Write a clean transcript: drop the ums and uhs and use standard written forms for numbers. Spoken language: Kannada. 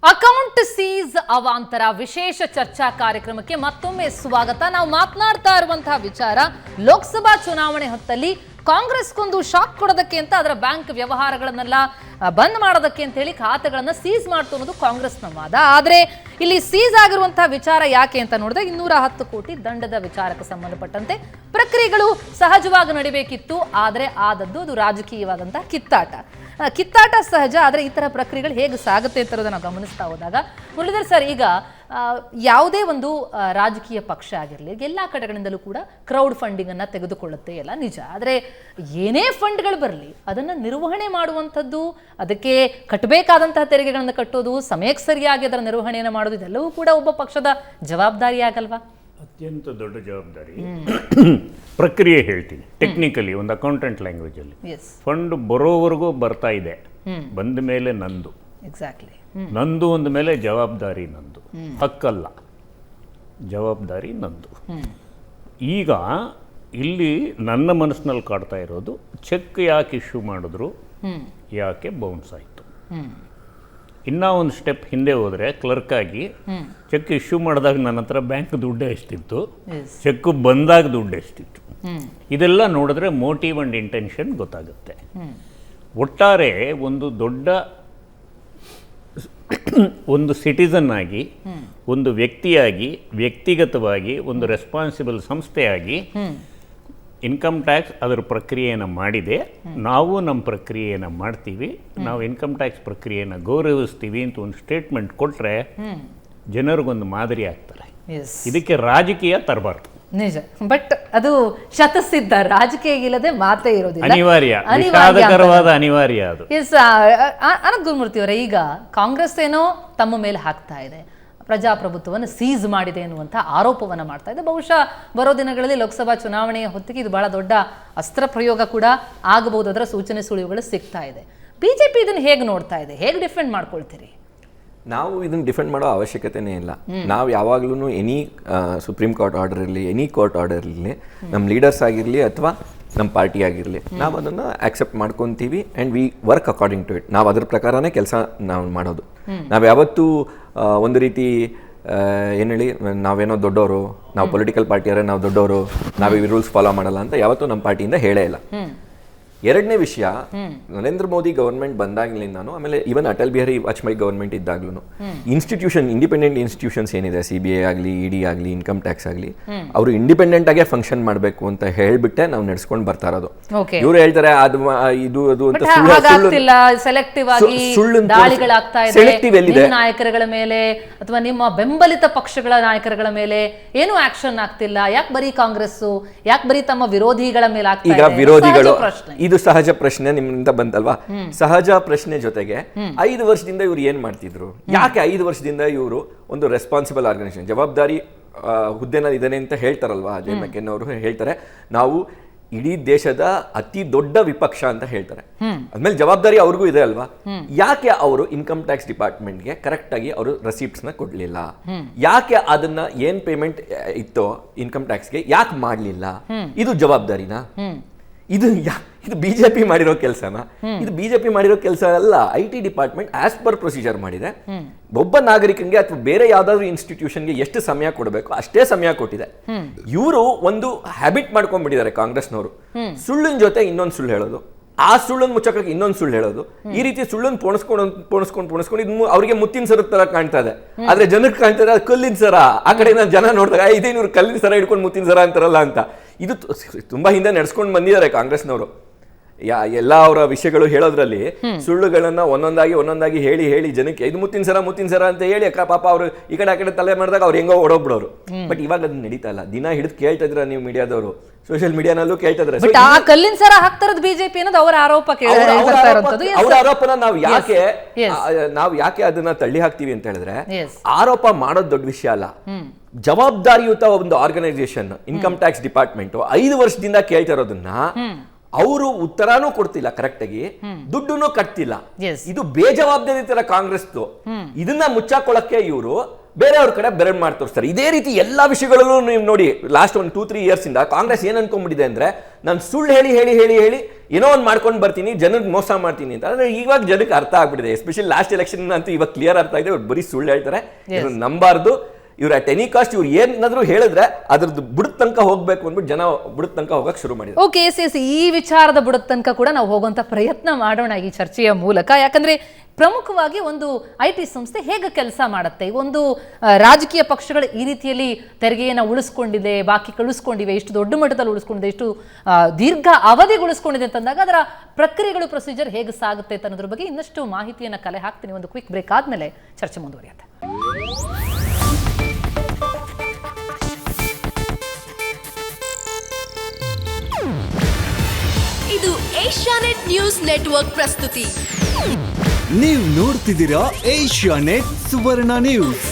ಅಕೌಂಟ್ ಸೀಸ್ ಅವಾಂತರ ವಿಶೇಷ ಚರ್ಚಾ ಕಾರ್ಯಕ್ರಮಕ್ಕೆ ಮತ್ತೊಮ್ಮೆ ಸ್ವಾಗತ. ನಾವು ಮಾತನಾಡ್ತಾ ಇರುವಂತಹ ವಿಚಾರ ಲೋಕಸಭಾ ಚುನಾವಣೆ ಹೊತ್ತಲ್ಲಿ ಕಾಂಗ್ರೆಸ್ಗೊಂದು ಶಾಕ್ ಕೊಡೋದಕ್ಕೆ ಅಂತ ಅದರ ಬ್ಯಾಂಕ್ ವ್ಯವಹಾರಗಳನ್ನೆಲ್ಲ ಬಂದ್ ಮಾಡೋದಕ್ಕೆ ಅಂತ ಹೇಳಿ ಖಾತೆಗಳನ್ನ ಸೀಸ್ ಮಾಡ್ತು ಅನ್ನೋದು ಕಾಂಗ್ರೆಸ್ನ ವಾದ. ಆದ್ರೆ ಇಲ್ಲಿ ಸೀಸ್ ಆಗಿರುವಂತಹ ವಿಚಾರ ಯಾಕೆ ಅಂತ ನೋಡಿದ್ರೆ 210 ಕೋಟಿ ದಂಡದ ವಿಚಾರಕ್ಕೆ ಸಂಬಂಧಪಟ್ಟಂತೆ ಪ್ರಕ್ರಿಯೆಗಳು ಸಹಜವಾಗಿ ನಡಿಬೇಕಿತ್ತು. ಆದ್ರೆ ಆದದ್ದು ಅದು ರಾಜಕೀಯವಾದಂತಹ ಕಿತ್ತಾಟ ಸಹಜ. ಆದರೆ ಈ ಥರ ಪ್ರಕ್ರಿಯೆಗಳು ಹೇಗೆ ಸಾಗುತ್ತೆ ಅಂತ ನಾವು ಗಮನಿಸ್ತಾ ಹೋದಾಗ ಮುರಳೀಧರ್ ಸರ್, ಈಗ ಯಾವುದೇ ಒಂದು ರಾಜಕೀಯ ಪಕ್ಷ ಆಗಿರಲಿ ಎಲ್ಲ ಕಡೆಗಳಿಂದಲೂ ಕೂಡ ಕ್ರೌಡ್ ಫಂಡಿಂಗನ್ನು ತೆಗೆದುಕೊಳ್ಳುತ್ತೆ, ಎಲ್ಲ ನಿಜ. ಆದರೆ ಏನೇ ಫಂಡ್ಗಳು ಬರಲಿ ಅದನ್ನು ನಿರ್ವಹಣೆ ಮಾಡುವಂಥದ್ದು, ಅದಕ್ಕೆ ಕಟ್ಟಬೇಕಾದಂತಹ ತೆರಿಗೆಗಳನ್ನು ಕಟ್ಟೋದು, ಸಮಯಕ್ಕೆ ಸರಿಯಾಗಿ ಅದರ ನಿರ್ವಹಣೆಯನ್ನು ಮಾಡೋದು, ಇದೆಲ್ಲವೂ ಕೂಡ ಒಬ್ಬ ಪಕ್ಷದ ಜವಾಬ್ದಾರಿ ಆಗಲ್ವಾ? ಅತ್ಯಂತ ದೊಡ್ಡ ಜವಾಬ್ದಾರಿ. ಪ್ರಕ್ರಿಯೆ ಹೇಳ್ತೀನಿ ಟೆಕ್ನಿಕಲಿ, ಒಂದು ಅಕೌಂಟೆಂಟ್ ಲ್ಯಾಂಗ್ವೇಜಲ್ಲಿ. ಫಂಡ್ ಬರೋವರೆಗೂ ಬರ್ತಾ ಇದೆ, ಬಂದ ಮೇಲೆ ನಂದು, ಎಕ್ಸಾಕ್ಟ್ಲಿ ನಂದು ಅಂದ ಮೇಲೆ ಜವಾಬ್ದಾರಿ ನಂದು, ಹಕ್ಕಲ್ಲ, ಜವಾಬ್ದಾರಿ ನಂದು. ಈಗ ಇಲ್ಲಿ ನನ್ನ ಮನಸ್ಸಿನಲ್ಲಿ ಕಾಡ್ತಾ ಇರೋದು, ಚೆಕ್ ಯಾಕೆ ಇಶ್ಯೂ ಮಾಡಿದ್ರು, ಯಾಕೆ ಬೌನ್ಸ್ ಆಯಿತು. ಇನ್ನೂ ಒಂದು ಸ್ಟೆಪ್ ಹಿಂದೆ ಹೋದರೆ, ಕ್ಲರ್ಕ್ ಆಗಿ ಚೆಕ್ ಇಶ್ಯೂ ಮಾಡಿದಾಗ ನನ್ನ ಹತ್ರ ಬ್ಯಾಂಕ್ ದುಡ್ಡು ಎಷ್ಟಿತ್ತು, ಚೆಕ್ ಬಂದಾಗ ದುಡ್ಡು ಎಷ್ಟಿತ್ತು, ಇದೆಲ್ಲ ನೋಡಿದ್ರೆ ಮೋಟಿವ್ ಆ್ಯಂಡ್ ಇಂಟೆನ್ಷನ್ ಗೊತ್ತಾಗುತ್ತೆ. ಒಟ್ಟಾರೆ ಒಂದು ದೊಡ್ಡ ಒಂದು ಸಿಟಿಸನ್ ಆಗಿ, ಒಂದು ವ್ಯಕ್ತಿಯಾಗಿ, ವ್ಯಕ್ತಿಗತವಾಗಿ, ಒಂದು ರೆಸ್ಪಾನ್ಸಿಬಲ್ ಸಂಸ್ಥೆಯಾಗಿ ಇನ್ಕಮ್ ಟ್ಯಾಕ್ಸ್ ಅದರ ಪ್ರಕ್ರಿಯೆಯನ್ನು ಮಾಡಿದೆ. ನಾವು ನಮ್ಮ ಪ್ರಕ್ರಿಯೆಯನ್ನು ಮಾಡ್ತೀವಿ, ನಾವು ಇನ್ಕಮ್ ಟ್ಯಾಕ್ಸ್ ಪ್ರಕ್ರಿಯೆಯನ್ನು ಗೌರವಿಸ್ತೀವಿ ಅಂತ ಒಂದು ಸ್ಟೇಟ್ಮೆಂಟ್ ಕೊಟ್ಟರೆ ಜನರಿಗೊಂದು ಮಾದರಿ ಆಗ್ತಾರೆ. ಇದಕ್ಕೆ ರಾಜಕೀಯ ತರಬಾರ್ದು, ನಿಜ. ಬಟ್ ಅದು ಶತಸಿದ್ಧ, ರಾಜಕೀಯ ಇಲ್ಲದೆ ಮಾತೇ ಇರೋದಿಲ್ಲ, ಅನಿವಾರ್ಯ, ವಿಷಾದಕರವಾದ ಅನಿವಾರ್ಯ ಅದು. ಎಸ್, ಅನಂತ್ ಗುರುಮೂರ್ತಿ ಅವರೇ, ಈಗ ಕಾಂಗ್ರೆಸ್ ಏನೋ ತಮ್ಮ ಮೇಲೆ ಹಾಕ್ತಾ ಇದೆ, ಪ್ರಜಾಪ್ರಭುತ್ವವನ್ನು ಸೀಸ್ ಮಾಡಿದೆ ಎನ್ನುವಂಥ ಆರೋಪವನ್ನು ಮಾಡ್ತಾ ಇದೆ. ಬಹುಶಃ ಬರೋ ದಿನಗಳಲ್ಲಿ ಲೋಕಸಭಾ ಚುನಾವಣೆಯ ಹೊತ್ತಿಗೆ ಇದು ಬಹಳ ದೊಡ್ಡ ಅಸ್ತ್ರ ಪ್ರಯೋಗ ಕೂಡ ಆಗಬಹುದು, ಅದರ ಸೂಚನೆ ಸುಳಿವುಗಳು ಸಿಗ್ತಾ ಇದೆ. ಬಿಜೆಪಿ ಇದನ್ನು ಹೇಗೆ ನೋಡ್ತಾ ಇದೆ, ಹೇಗೆ ಡಿಫೆಂಡ್ ಮಾಡ್ಕೊಳ್ತೀರಿ? ನಾವು ಇದನ್ನು ಡಿಫೆಂಡ್ ಮಾಡೋ ಅವಶ್ಯಕತೆನೇ ಇಲ್ಲ. ನಾವು ಯಾವಾಗ್ಲೂ ಎನಿ ಸುಪ್ರೀಂ ಕೋರ್ಟ್ ಆರ್ಡರ್ ಇರಲಿ, ಎನಿ ಕೋರ್ಟ್ ಆರ್ಡರ್ ಇರಲಿ, ನಮ್ಮ ಲೀಡರ್ಸ್ ಆಗಿರಲಿ ಅಥವಾ ನಮ್ಮ ಪಾರ್ಟಿ ಆಗಿರಲಿ, ನಾವು ಅದನ್ನು ಆಕ್ಸೆಪ್ಟ್ ಮಾಡ್ಕೊತೀವಿ and we work according to it. ನಾವು ಅದ್ರ ಪ್ರಕಾರನೇ ಕೆಲಸ ನಾವು ಮಾಡೋದು. ನಾವು ಯಾವತ್ತೂ ಒಂದು ರೀತಿ ಏನು ಹೇಳಿ, ನಾವೇನೋ ದೊಡ್ಡವರು, ನಾವು ಪೊಲಿಟಿಕಲ್ ಪಾರ್ಟಿಯವರೇ, ನಾವು ದೊಡ್ಡವರು, ನಾವು ಈ ರೂಲ್ಸ್ ಫಾಲೋ ಮಾಡಲ್ಲ ಅಂತ ಯಾವತ್ತೂ ನಮ್ಮ ಪಾರ್ಟಿಯಿಂದ ಹೇಳೇ ಇಲ್ಲ. ಎರಡನೇ ವಿಷಯ, ನರೇಂದ್ರ ಮೋದಿ ಗವರ್ಮೆಂಟ್ ಬಂದಾಗ್ಲಿಂದಾನು, ಆಮೇಲೆ ಈವನ್ ಅಟಲ್ ಬಿಹಾರಿ ವಾಜಪೇಯಿ ಗವರ್ಮೆಂಟ್ ಇದ್ದಾಗ್ಲೂ ಇನ್ಸ್ಟಿಟ್ಯೂಷನ್, ಇಂಡಿಪೆಂಡೆಂಟ್ ಇನ್ಸ್ಟಿಟ್ಯೂಷನ್ಸ್ ಏನಿದೆ, CBI ಆಗಲಿ, ED ಆಗಲಿ, ಇನ್ಕಮ್ ಟ್ಯಾಕ್ಸ್ ಆಗಲಿ, ಅವರು ಇಂಡಿಪೆಂಡೆಂಟ್ ಆಗೇ ಫಂಕ್ಷನ್ ಮಾಡಬೇಕು ಅಂತ ಹೇಳ್ಬಿಟ್ಟೆ ನಾವು ನಡೆಸ್ಕೊಂಡು ಬರ್ತಾ ಇರೋದು. ಇವ್ರು ಹೇಳ್ತಾರೆ ಅದು ಇದು ಅದು ಅಂತ, ಸೆಲೆಕ್ಟಿವ್ ಎಲ್ಲಿದೆ, ನಾಯಕರುಗಳ ಮೇಲೆ ಅಥವಾ ನಿಮ್ಮ ಬೆಂಬಲಿತ ಪಕ್ಷಗಳ ನಾಯಕರುಗಳ ಮೇಲೆ ಏನು ಆಕ್ಷನ್ ಆಗ್ತಿಲ್ಲ, ಯಾಕೆ ಬರೀ ಕಾಂಗ್ರೆಸ್, ಯಾಕೆ ಬರೀ ತಮ್ಮ ವಿರೋಧಿಗಳ ಮೇಲೆ ಆಗ್ತಾ ಇದೆ? ಈಗ ವಿರೋಧಿಗಳು, ಇದು ಸಹಜ ಪ್ರಶ್ನೆ ನಿಮ್ಮಿಂದ ಬಂತಲ್ವಾ. ಸಹಜ ಪ್ರಶ್ನೆ ಜೊತೆಗೆ 5 ವರ್ಷದಿಂದ ಇವ್ರು ಏನ್ ಮಾಡ್ತಿದ್ರು, ಯಾಕೆ 5 ವರ್ಷದಿಂದ ಇವರು ಒಂದು ರೆಸ್ಪಾನ್ಸಿಬಲ್ ಆರ್ಗನೈಸೇಷನ್, ಜವಾಬ್ದಾರಿ ಹುದ್ದೆನಲ್ಲಿ ಇದೇನೆ ಅಂತ ಹೇಳ್ತಾರಲ್ವಾ, ಅಜಯ್ ಮೆಕೆನ್ ಅವರು ಹೇಳ್ತಾರೆ, ನಾವು ಇಡೀ ದೇಶದ ಅತಿ ದೊಡ್ಡ ವಿಪಕ್ಷ ಅಂತ ಹೇಳ್ತಾರೆ. ಅದ್ಮೇಲೆ ಜವಾಬ್ದಾರಿ ಅವ್ರಿಗೂ ಇದೆ ಅಲ್ವಾ. ಯಾಕೆ ಅವರು ಇನ್ಕಮ್ ಟ್ಯಾಕ್ಸ್ ಡಿಪಾರ್ಟ್ಮೆಂಟ್ಗೆ ಕರೆಕ್ಟ್ ಆಗಿ ಅವರು ರೆಸಿಪ್ಟ್ಸ್ ನ ಕೊಡ್ಲಿಲ್ಲ? ಯಾಕೆ ಅದನ್ನ ಏನ್ ಪೇಮೆಂಟ್ ಇತ್ತೋ ಇನ್ಕಮ್ ಟ್ಯಾಕ್ಸ್ಗೆ ಯಾಕೆ ಮಾಡ್ಲಿಲ್ಲ? ಇದು ಜವಾಬ್ದಾರಿನಾ? ಇದು ಬಿಜೆಪಿ ಮಾಡಿರೋ ಕೆಲಸನ? ಇದು ಬಿಜೆಪಿ ಮಾಡಿರೋ ಕೆಲಸ ಅಲ್ಲ. IT department as per procedure ಮಾಡಿದೆ. ಒಬ್ಬ ನಾಗರಿಕನಿಗೆ ಅಥವಾ ಬೇರೆ ಯಾವ್ದಾದ್ರು ಇನ್ಸ್ಟಿಟ್ಯೂಷನ್ಗೆ ಎಷ್ಟು ಸಮಯ ಕೊಡಬೇಕು ಅಷ್ಟೇ ಸಮಯ ಕೊಟ್ಟಿದೆ. ಇವರು ಒಂದು ಹ್ಯಾಬಿಟ್ ಮಾಡ್ಕೊಂಡ್ಬಿಟ್ಟಿದ್ದಾರೆ ಕಾಂಗ್ರೆಸ್ನವರು, ಸುಳ್ಳಿನ ಜೊತೆ ಇನ್ನೊಂದು ಸುಳ್ಳು ಹೇಳೋದು, ಆ ಸುಳ್ಳನ್ನು ಮುಚ್ಚಕ್ಕೆ ಇನ್ನೊಂದು ಸುಳ್ಳು ಹೇಳೋದು, ಈ ರೀತಿ ಸುಳ್ಳನ್ನು ಪೋಣಿಸ್ಕೊಂಡು ಇದು ಅವ್ರಿಗೆ ಮುತ್ತಿನ ಸರ ತರ ಕಾಣ್ತಾ ಇದೆ. ಆದ್ರೆ ಜನಕ್ಕೆ ಕಾಣ್ತಾ ಇದೆ ಕಲ್ಲಿನ ಸರ. ಆ ಕಡೆ ಜನ ನೋಡಿದಾಗ ಇದೇನು ಕಲ್ಲಿನ ಸರ ಹಿಡ್ಕೊಂಡು ಮುತ್ತಿನ ಸರ ಅಂತಾರಲ್ಲ ಅಂತ. ಇದು ತುಂಬಾ ಹಿಂದೆ ನಡೆಸ್ಕೊಂಡು ಬಂದಿದ್ದಾರೆ ಕಾಂಗ್ರೆಸ್ನವರು. ಎಲ್ಲ ಅವರ ವಿಷಯಗಳು ಹೇಳೋದ್ರಲ್ಲಿ ಸುಳ್ಳುಗಳನ್ನ ಒಂದೊಂದಾಗಿ ಹೇಳಿ ಜನಕ್ಕೆ ಇದು ಮುತ್ತಿನ ಸರ ಅಂತ ಹೇಳಿ ಪಾಪ ಅವರು ಈ ಕಡೆ ಆ ಕಡೆ ತಲೆ ಮಾಡಿದಾಗ ಅವ್ರು ಹೆಂಗೋ ಓಡೋಗ್ಬಿಡೋರು. ಬಟ್ ಇವಾಗ ಅದನ್ನ ನಡೀತಾ ಇಲ್ಲ. ದಿನ ಹಿಡಿದು ಕೇಳ್ತಾ ಇದ್ರ ನೀವು ಮೀಡಿಯಾದವರು, ಸೋಷಿಯಲ್ ಮೀಡಿಯಾನಲ್ಲೂ ಕೇಳ್ತಾ ಇದ್ರೆ ಕಲ್ಲಿನ ಸರ ಹಾಕ್ತಾರದು ಬಿಜೆಪಿ ಅನ್ನೋದು ಅವರ ಆರೋಪ. ಅವರ ಆರೋಪನ ನಾವು ಯಾಕೆ ಅದನ್ನ ತಳ್ಳಿ ಹಾಕ್ತಿವಿ ಅಂತ ಹೇಳಿದ್ರೆ, ಆರೋಪ ಮಾಡೋದು ದೊಡ್ಡ ವಿಷಯ ಅಲ್ಲ. ಜವಾಬ್ದಾರಿಯುತ ಒಂದು ಆರ್ಗನೈಸೇಷನ್ ಇನ್ಕಮ್ ಟ್ಯಾಕ್ಸ್ ಡಿಪಾರ್ಟ್ಮೆಂಟ್ 5 ವರ್ಷದಿಂದ ಕೇಳ್ತಾ ಇರೋದನ್ನ ಅವರು ಉತ್ತರಾನೂ ಕೊಡ್ತಿಲ್ಲ, ಕರೆಕ್ಟ್ ಆಗಿ ದುಡ್ಡನ್ನು ಕಟ್ತಿಲ್ಲ. ಇದು ಬೇಜವಾಬ್ದಾರಿ ತರ ಕಾಂಗ್ರೆಸ್ದು. ಇದನ್ನ ಮುಚ್ಚಾಕೊಳ್ಳಕ್ಕೆ ಇವರು ಬೇರೆಯವ್ರ ಕಡೆ ಬೆರಳು ಮಾಡಿ ತೋರಿಸ್ತಾರೆ. ಇದೇ ರೀತಿ ಎಲ್ಲಾ ವಿಷಯಗಳಲ್ಲೂ ನೀವು ನೋಡಿ, ಲಾಸ್ಟ್ ಒಂದು 2-3 ಇಯರ್ಸ್ ಇಂದ ಕಾಂಗ್ರೆಸ್ ಏನ್ ಅನ್ಕೊಂಡ್ಬಿಟ್ಟಿದೆ ಅಂದ್ರೆ, ನಾನು ಸುಳ್ಳು ಹೇಳಿ ಏನೋ ಒಂದು ಮಾಡ್ಕೊಂಡು ಬರ್ತೀನಿ, ಜನಕ್ಕೆ ಮೋಸ ಮಾಡ್ತೀನಿ ಅಂತ. ಅಂದ್ರೆ ಇವಾಗ ಜನಕ್ಕೆ ಅರ್ಥ ಆಗ್ಬಿಟ್ಟಿದೆ, ಎಸ್ಪೆಷಲಿ ಲಾಸ್ಟ್ ಎಲೆಕ್ಷನ್ ಅಂತೂ ಇವಾಗ ಕ್ಲಿಯರ್ ಅರ್ಥ ಆಗಿದೆ. ಇವ್ರು ಬರೀ ಸುಳ್ಳು ಹೇಳ್ತಾರೆ, ಇವ್ರು ನಂಬಾರ್ದು. ಇವ್ರು ಅಟ್ ಎನಿ ಕಾಸ್ಟ್ ಇವ್ರು ಏನಾದ್ರು ಹೇಳಿದ್ರೆ ಅದ್ರದ್ದು ಬುಡದ ತನಕ ಹೋಗ್ಬೇಕು ಅಂದ್ಬಿಟ್ಟು ಜನ ಬುಡದ ತನಕ ಹೋಗಕ್ಕೆ ಶುರು ಮಾಡಿದ್ರು. ಓಕೆ, ಎಸ್ ಈ ವಿಚಾರದ ಬುಡದ ತನಕ ಕೂಡ ನಾವು ಹೋಗುವಂತ ಪ್ರಯತ್ನ ಮಾಡೋಣ ಈ ಚರ್ಚೆಯ ಮೂಲಕ. ಯಾಕಂದ್ರೆ ಪ್ರಮುಖವಾಗಿ ಒಂದು IT ಸಂಸ್ಥೆ ಹೇಗೆ ಕೆಲಸ ಮಾಡುತ್ತೆ, ಒಂದು ರಾಜಕೀಯ ಪಕ್ಷಗಳು ಈ ರೀತಿಯಲ್ಲಿ ತೆರಿಗೆಯನ್ನು ಉಳಿಸ್ಕೊಂಡಿದೆ, ಬಾಕಿ ಉಳಿಸ್ಕೊಂಡಿವೆ, ಇಷ್ಟು ದೊಡ್ಡ ಮಟ್ಟದಲ್ಲಿ ಉಳಿಸ್ಕೊಂಡಿದೆ, ಇಷ್ಟು ದೀರ್ಘ ಅವಧಿಗೆ ಉಳಿಸ್ಕೊಂಡಿದೆ ಅಂತಂದಾಗ ಅದರ ಪ್ರಕ್ರಿಯೆಗಳು, ಪ್ರೊಸೀಜರ್ ಹೇಗೆ ಸಾಗುತ್ತೆ ಅನ್ನೋದ್ರ ಬಗ್ಗೆ ಇನ್ನಷ್ಟು ಮಾಹಿತಿಯನ್ನು ಕಲೆ ಹಾಕ್ತೀನಿ. ಒಂದು ಕ್ವಿಕ್ ಬ್ರೇಕ್ ಆದ್ಮೇಲೆ ಚರ್ಚೆ ಮುಂದುವರಿಯುತ್ತೆ. ಇದು ಏಷ್ಯಾನೆಟ್ ನ್ಯೂಸ್ ನೆಟ್ವರ್ಕ್ ಪ್ರಸ್ತುತಿ. ನೀವು ನೋಡ್ತಿದ್ದೀರಾ ಏಷ್ಯಾನೆಟ್ ಸುವರ್ಣ ನ್ಯೂಸ್.